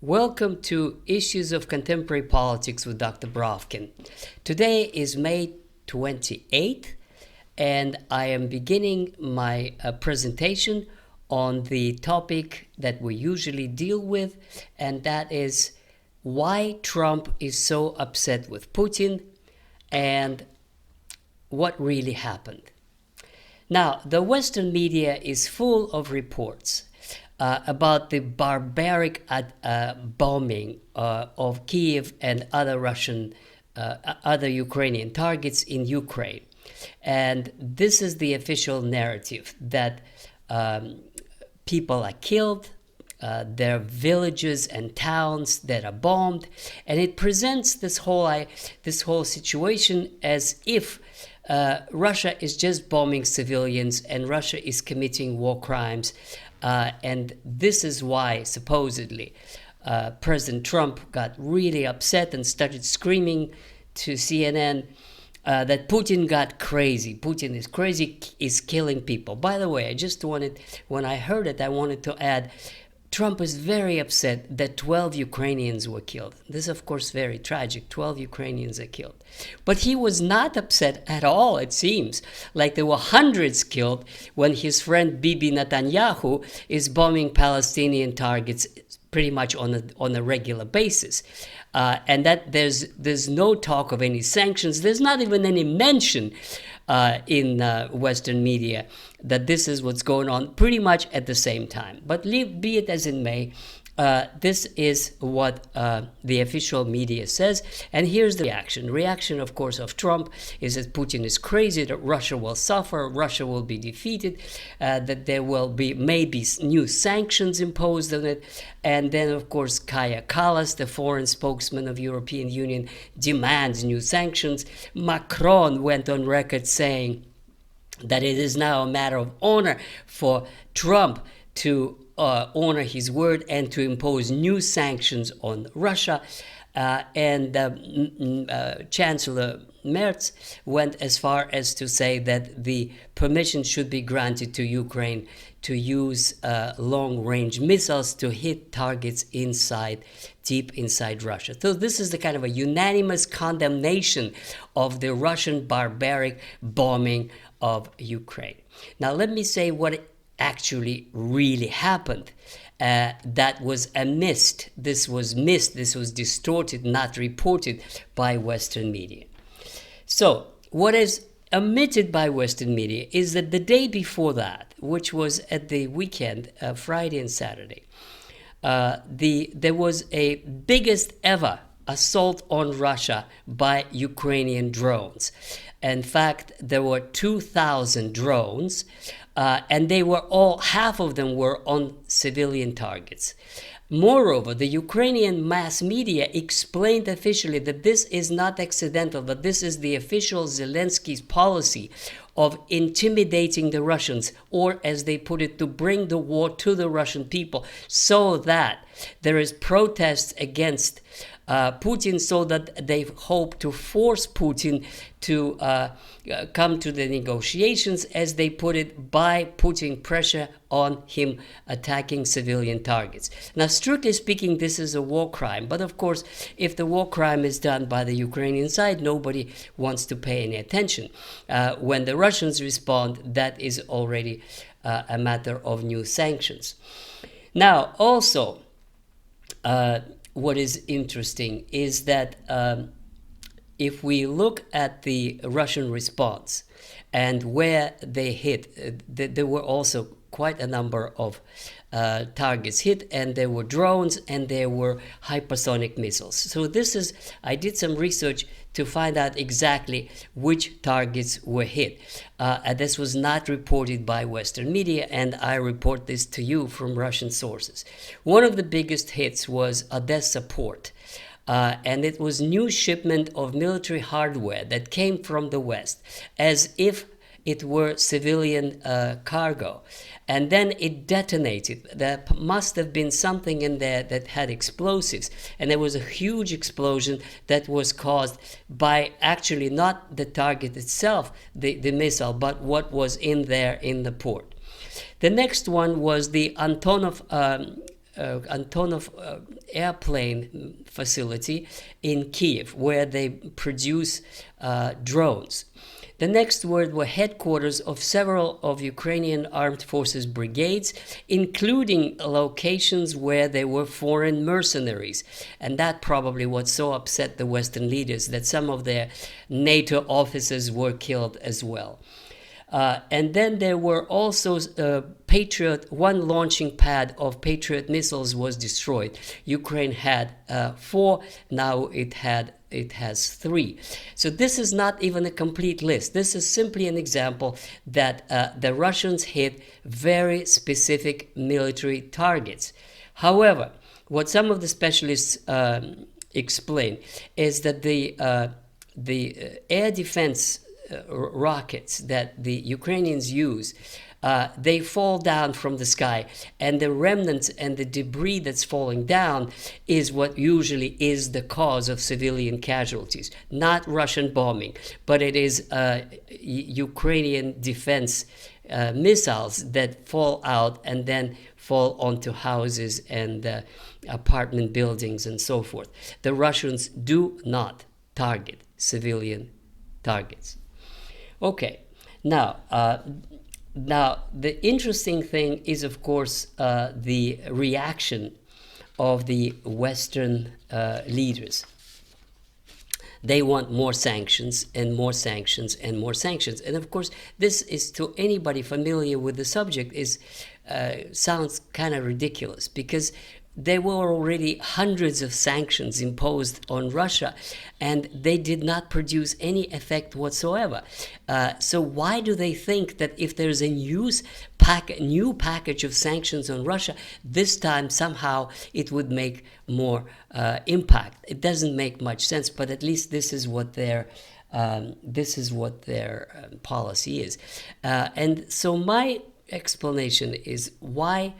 Welcome to Issues of Contemporary Politics with Dr. Brovkin. Today is May 28th, and I am beginning my presentation on the topic that we usually deal with, and that is why Trump is so upset with Putin and what really happened. Now, the Western media is full of reports about the barbaric bombing of Kiev and other Ukrainian targets in Ukraine. And this is the official narrative that people are killed, there are villages and towns that are bombed, and it presents this whole situation as if Russia is just bombing civilians and Russia is committing war crimes. And this is why, supposedly, President Trump got really upset and started screaming to CNN that Putin got crazy. Putin is crazy, is killing people. By the way, when I heard it, I wanted to add, Trump is very upset that 12 Ukrainians were killed. This is, of course, very tragic. 12 Ukrainians are killed. But he was not upset at all, it seems. Like there were hundreds killed when his friend Bibi Netanyahu is bombing Palestinian targets pretty much on a regular basis. And that there's no talk of any sanctions. There's not even any mention in Western media that this is what's going on pretty much at the same time. But be it as it may, this is what the official media says. And here's the reaction. Reaction, of course, of Trump is that Putin is crazy, that Russia will suffer, Russia will be defeated, that there will be maybe new sanctions imposed on it. And then, of course, Kaja Kallas, the foreign spokesman of European Union, demands new sanctions. Macron went on record saying that it is now a matter of honor for Trump to honor his word and to impose new sanctions on Russia. And Chancellor Merz went as far as to say that the permission should be granted to Ukraine to use long-range missiles to hit targets deep inside Russia. So this is the kind of a unanimous condemnation of the Russian barbaric bombing of Ukraine. Now, let me say what actually really happened. That was missed. This was distorted, not reported by Western media. So, what is omitted by Western media is that the day before that, which was at the weekend, Friday and Saturday, there was a biggest ever assault on Russia by Ukrainian drones. In fact, there were 2,000 drones, and half of them were on civilian targets. Moreover, the Ukrainian mass media explained officially that this is not accidental, but this is the official Zelensky's policy of intimidating the Russians, or as they put it, to bring the war to the Russian people so that there is protests against Putin, so that they hope to force Putin to come to the negotiations, as they put it, by putting pressure on him attacking civilian targets. Now, strictly speaking, this is a war crime. But of course, if the war crime is done by the Ukrainian side, nobody wants to pay any attention. When the Russians respond, that is already a matter of new sanctions. Now, also, what is interesting is that if we look at the Russian response and where they hit, there were also quite a number of targets hit, and there were drones and there were hypersonic missiles. So I did some research to find out exactly which targets were hit. This was not reported by Western media, and I report this to you from Russian sources. One of the biggest hits was Odessa port. And it was new shipment of military hardware that came from the West, as if it were civilian cargo. And then it detonated. There must have been something in there that had explosives. And there was a huge explosion that was caused by actually not the target itself, the missile, but what was in there in the port. The next one was the Antonov Antonov airplane facility in Kiev, where they produce drones. The next word were headquarters of several of Ukrainian armed forces brigades, including locations where there were foreign mercenaries. And that probably what so upset the Western leaders, that some of their NATO officers were killed as well. And then there were also Patriot, one launching pad of Patriot missiles was destroyed. Ukraine had 4, now it has 3. So this is not even a complete list. This is simply an example that the Russians hit very specific military targets. However, what some of the specialists explain is that the air defense rockets that the Ukrainians use, they fall down from the sky, and the remnants and the debris that's falling down is what usually is the cause of civilian casualties. Not Russian bombing, but it is Ukrainian defense missiles that fall out and then fall onto houses and apartment buildings and so forth. The Russians do not target civilian targets. Okay, now the interesting thing is, of course, the reaction of the Western leaders. They want more sanctions and more sanctions and more sanctions. And of course, this is, to anybody familiar with the subject, is sounds kind of ridiculous, because there were already hundreds of sanctions imposed on Russia, and they did not produce any effect whatsoever. So why do they think that if there's a new package of sanctions on Russia, this time somehow it would make more impact? It doesn't make much sense, but at least this is what their policy is. And so my explanation is, why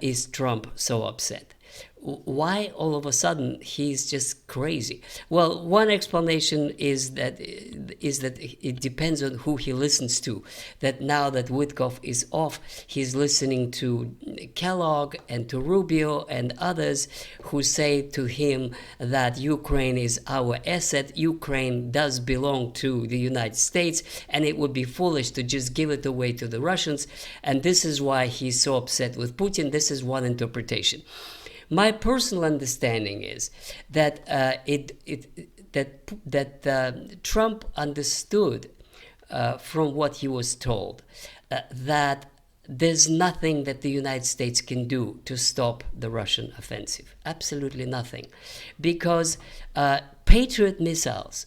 is Trump so upset? Why all of a sudden he's just crazy? Well, one explanation is that it depends on who he listens to. That now that Witkoff is off, he's listening to Kellogg and to Rubio and others who say to him that Ukraine is our asset. Ukraine does belong to the United States, and it would be foolish to just give it away to the Russians. And this is why he's so upset with Putin. This is one interpretation. My personal understanding is that Trump understood from what he was told that there's nothing that the United States can do to stop the Russian offensive. Absolutely nothing. Because Patriot missiles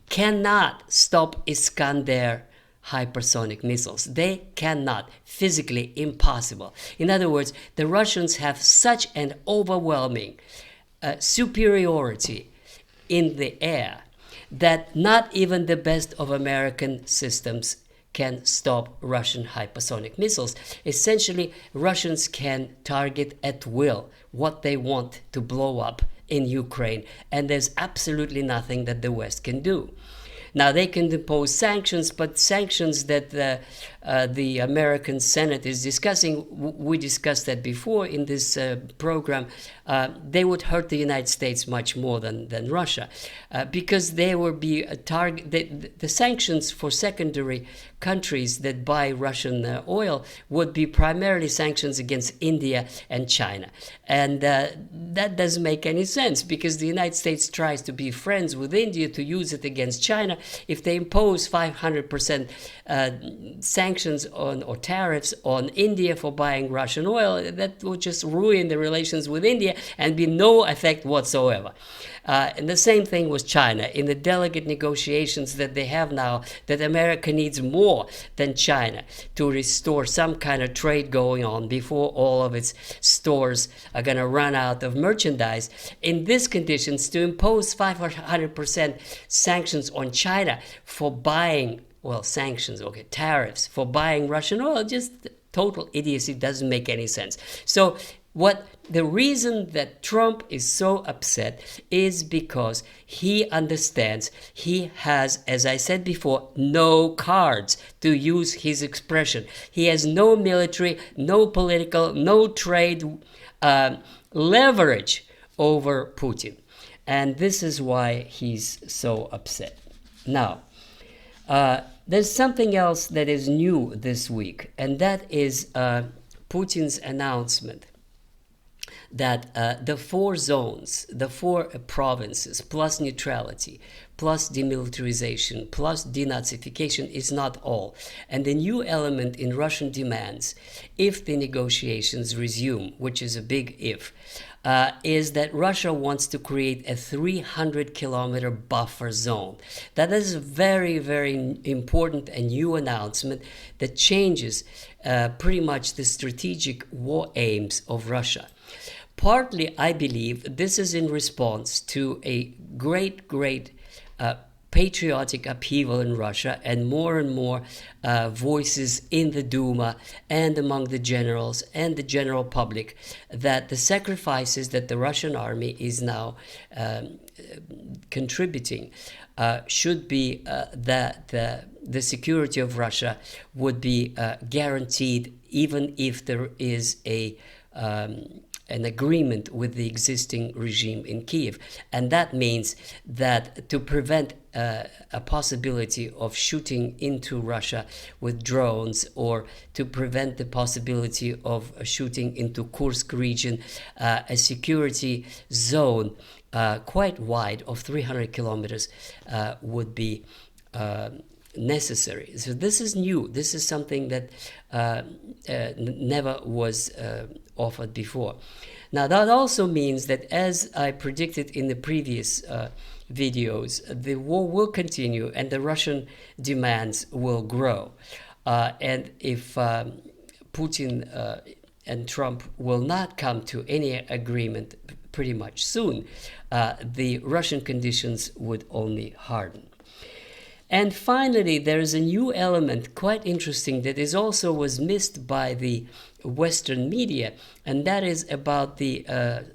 cannot stop Iskander hypersonic missiles. They cannot. Physically impossible. In other words, the Russians have such an overwhelming superiority in the air that not even the best of American systems can stop Russian hypersonic missiles. Essentially, Russians can target at will what they want to blow up in Ukraine, and there's absolutely nothing that the West can do. Now, they can impose sanctions, but sanctions that the American Senate is discussing, we discussed that before in this program, they would hurt the United States much more than Russia, because there would be a target. The sanctions for secondary countries that buy Russian oil would be primarily sanctions against India and China. And that doesn't make any sense, because the United States tries to be friends with India to use it against China. If they impose 500% sanctions on or tariffs on India for buying Russian oil, that would just ruin the relations with India and be no effect whatsoever. And the same thing with China. In the delicate negotiations that they have now, that America needs more than China to restore some kind of trade going on before all of its stores are going to run out of merchandise. In these conditions, to impose 500% sanctions on China for buying, tariffs for buying Russian oil, just total idiocy, doesn't make any sense. So the reason that Trump is so upset is because he understands he has, as I said before, no cards, to use his expression. He has no military, no political, no trade leverage over Putin. And this is why he's so upset. Now, there's something else that is new this week, and that is Putin's announcement that the 4 zones, the 4 provinces, plus neutrality, plus demilitarization, plus denazification is not all. And the new element in Russian demands, if the negotiations resume, which is a big if, is that Russia wants to create a 300-kilometer buffer zone. That is a very, very important and new announcement that changes pretty much the strategic war aims of Russia. Partly, I believe, this is in response to a great patriotic upheaval in Russia and more voices in the Duma and among the generals and the general public that the sacrifices that the Russian army is now contributing should be that the security of Russia would be guaranteed even if there is an agreement with the existing regime in Kiev. And that means that to prevent a possibility of shooting into Russia with drones, or to prevent the possibility of shooting into Kursk region, a security zone quite wide of 300 kilometers would be necessary. So this is new. This is something that never was offered before. Now that also means that, as I predicted in the previous videos, the war will continue and the Russian demands will grow. And if Putin and Trump will not come to any agreement pretty much soon, the Russian conditions would only harden. And finally, there is a new element, quite interesting, that is also was missed by the Western media, and that is about the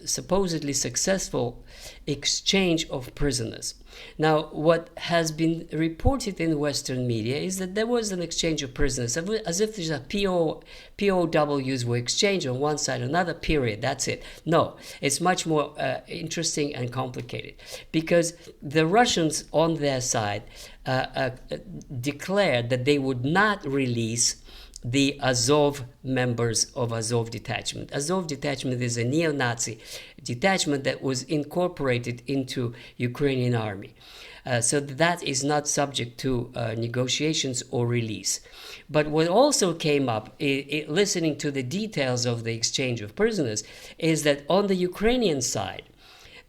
supposedly successful exchange of prisoners. Now, what has been reported in Western media is that there was an exchange of prisoners, as if there's a POWs were exchanged on one side, another, period, that's it. No, it's much more interesting and complicated, because the Russians on their side declared that they would not release the Azov members of Azov detachment. Azov detachment is a neo-Nazi detachment that was incorporated into Ukrainian army. So that is not subject to negotiations or release. But what also came up, listening to the details of the exchange of prisoners, is that on the Ukrainian side,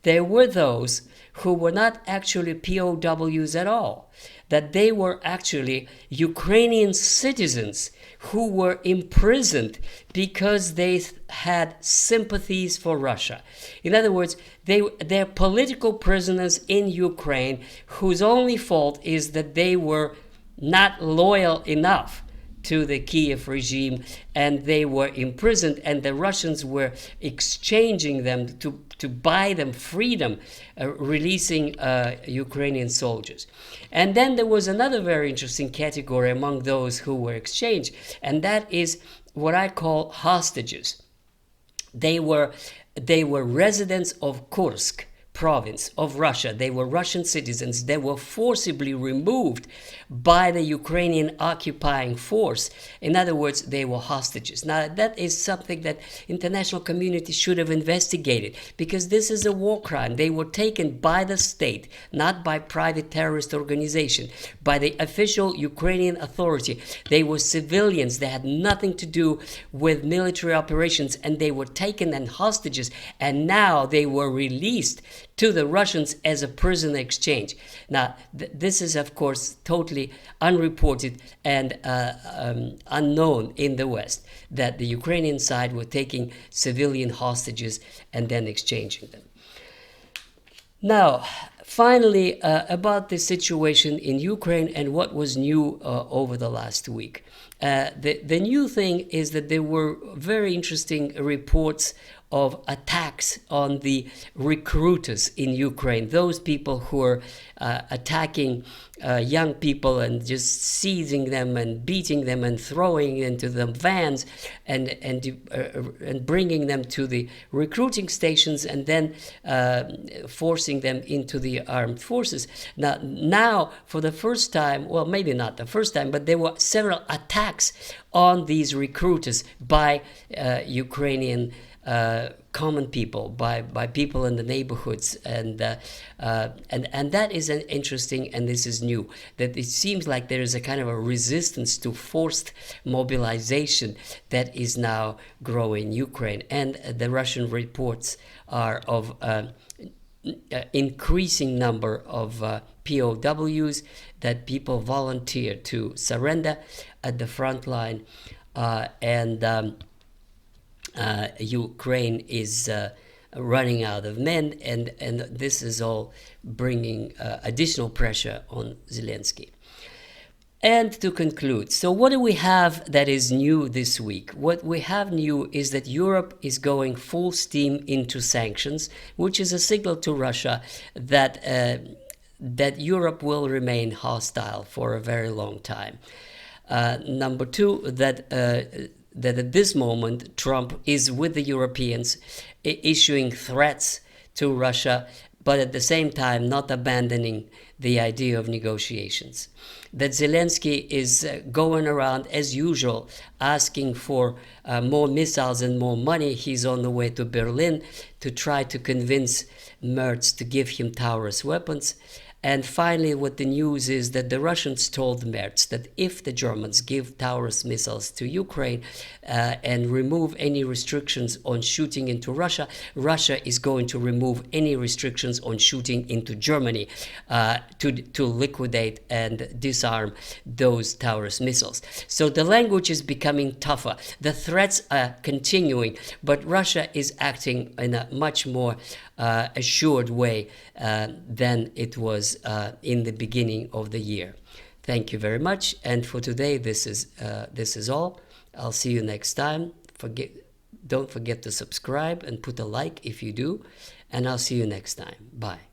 there were those who were not actually POWs at all, that they were actually Ukrainian citizens who were imprisoned because they had sympathies for Russia. In other words, they're political prisoners in Ukraine whose only fault is that they were not loyal enough to the Kiev regime, and they were imprisoned, and the Russians were exchanging them to buy them freedom, releasing Ukrainian soldiers. And then there was another very interesting category among those who were exchanged, and that is what I call hostages. They were residents of Kursk province of Russia. They were Russian citizens. They were forcibly removed by the Ukrainian occupying force. In other words, they were hostages. Now, that is something that international community should have investigated, because this is a war crime. They were taken by the state, not by private terrorist organization, by the official Ukrainian authority. They were civilians. They had nothing to do with military operations, and they were taken and hostages, and now they were released to the Russians as a prisoner exchange. Now, this is, of course, totally unreported and unknown in the West, that the Ukrainian side were taking civilian hostages and then exchanging them. Now, Finally, about the situation in Ukraine and what was new over the last week. The new thing is that there were very interesting reports of attacks on the recruiters in Ukraine, those people who are attacking young people and just seizing them and beating them and throwing into the vans and bringing them to the recruiting stations and then forcing them into the armed forces. Now, for the first time, well, maybe not the first time, but there were several attacks on these recruiters by Ukrainian common people, by people in the neighborhoods, and that is an interesting, and this is new, that it seems like there is a kind of a resistance to forced mobilization that is now growing in Ukraine, and the Russian reports are of increasing number of POWs, that people volunteer to surrender at the front line, and Ukraine is running out of men, and this is all bringing additional pressure on Zelensky. And to conclude, so what do we have that is new this week? What we have new is that Europe is going full steam into sanctions, which is a signal to Russia that that Europe will remain hostile for a very long time. Number two, that at this moment Trump is with the Europeans, issuing threats to Russia, but at the same time not abandoning the idea of negotiations. That Zelensky is going around as usual asking for more missiles and more money. He's on the way to Berlin to try to convince Merz to give him Taurus weapons. And finally, what the news is that the Russians told Merz that if the Germans give Taurus missiles to Ukraine and remove any restrictions on shooting into Russia, Russia is going to remove any restrictions on shooting into Germany to liquidate and disarm those Taurus missiles. So the language is becoming tougher. The threats are continuing, but Russia is acting in a much more assured way than it was in the beginning of the year. Thank you very much, and for today this is all. I'll see you next time. Don't forget to subscribe and put a like if you do, and I'll see you next time. Bye.